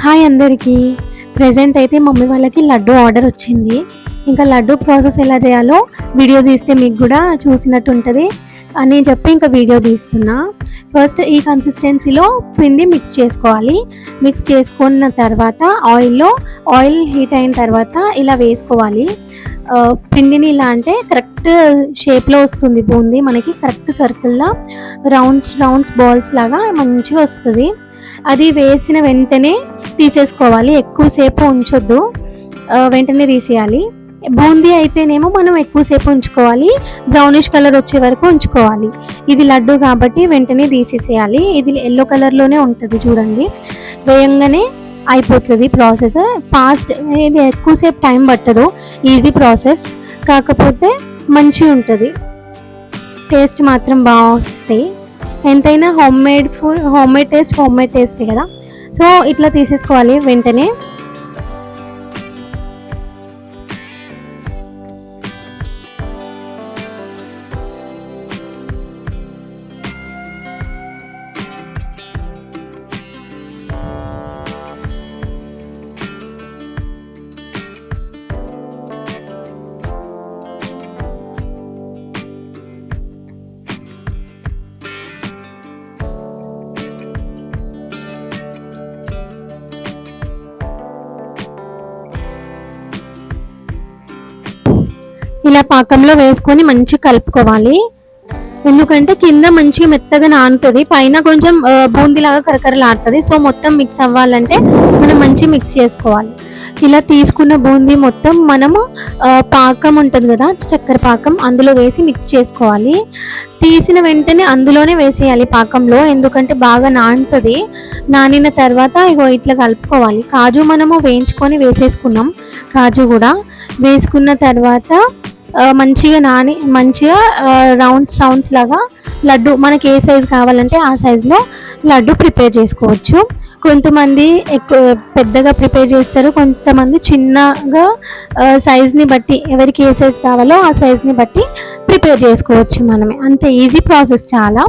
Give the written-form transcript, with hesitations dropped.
Hi అందరికీ. Present అయితే mummy వాళ్ళకి లడ్డు ఆర్డర్ వచ్చింది. ఇంకా లడ్డు ప్రాసెస్ ఎలా చేయాలో వీడియో తీస్తే మీకు కూడా చూసినట్టు ఉంటుంది అని చెప్పి ఇంకా వీడియో తీస్తున్నా. ఫస్ట్ ఈ కన్సిస్టెన్సీలో పిండి మిక్స్ చేసుకోవాలి. మిక్స్ చేసుకున్న తర్వాత ఆయిల్ హీట్ అయిన తర్వాత ఇలా వేసుకోవాలి. పిండిని ఇలా అంటే కరెక్ట్ షేప్లో వస్తుంది బూందీ మనకి, కరెక్ట్ సర్కిల్లా రౌండ్స్ బాల్స్ లాగా మంచిగా వస్తుంది. అది వేసిన వెంటనే తీసేసుకోవాలి, ఎక్కువసేపు ఉంచొద్దు, వెంటనే తీసేయాలి. బూందీ అయితేనేమో మనం ఎక్కువసేపు ఉంచుకోవాలి, బ్రౌనిష్ కలర్ వచ్చే వరకు ఉంచుకోవాలి. ఇది లడ్డు కాబట్టి వెంటనే తీసేసేయాలి. ఇది ఎల్లో కలర్లోనే ఉంటుంది చూడండి, వేయంగానే అయిపోతుంది ప్రాసెస్. ఫాస్ట్, ఇది ఎక్కువసేపు టైం పట్టదు, ఈజీ ప్రాసెస్, కాకపోతే మంచిగా ఉంటుంది, టేస్ట్ మాత్రం బాగా వస్తాయి. ఎంతైనా హోమ్ మేడ్ టేస్ట్ కదా. సో ఇట్లా తీసేసుకోవాలి వెంటనే. ఇలా పాకంలో వేసుకొని మంచిగా కలుపుకోవాలి. ఎందుకంటే కింద మంచిగా మెత్తగా నానుతుంది, పైన కొంచెం బూందీలాగా కరకరలాడుతుంది. సో మొత్తం మిక్స్ అవ్వాలంటే మనం మంచిగా మిక్స్ చేసుకోవాలి. ఇలా తీసుకున్న బూందీ మొత్తం మనము పాకం ఉంటుంది కదా, చక్కెర పాకం, అందులో వేసి మిక్స్ చేసుకోవాలి. తీసిన వెంటనే అందులోనే వేసేయాలి పాకంలో, ఎందుకంటే బాగా నానుతుంది. నానిన తర్వాత ఇగో ఇట్లా కలుపుకోవాలి. కాజు మనము వేయించుకొని వేసేసుకున్నాం, కాజు కూడా వేసుకున్న తర్వాత మంచిగా రౌండ్స్ లాగా లడ్డు మనకి ఏ సైజు కావాలంటే ఆ సైజులో లడ్డు ప్రిపేర్ చేసుకోవచ్చు. కొంతమంది పెద్దగా ప్రిపేర్ చేస్తారు, కొంతమంది చిన్నగా, సైజ్ని బట్టి ఎవరికి ఏ సైజు కావాలో ఆ సైజ్ని బట్టి ప్రిపేర్ చేసుకోవచ్చు మనమే. అంతే, ఈజీ ప్రాసెస్ చాలా.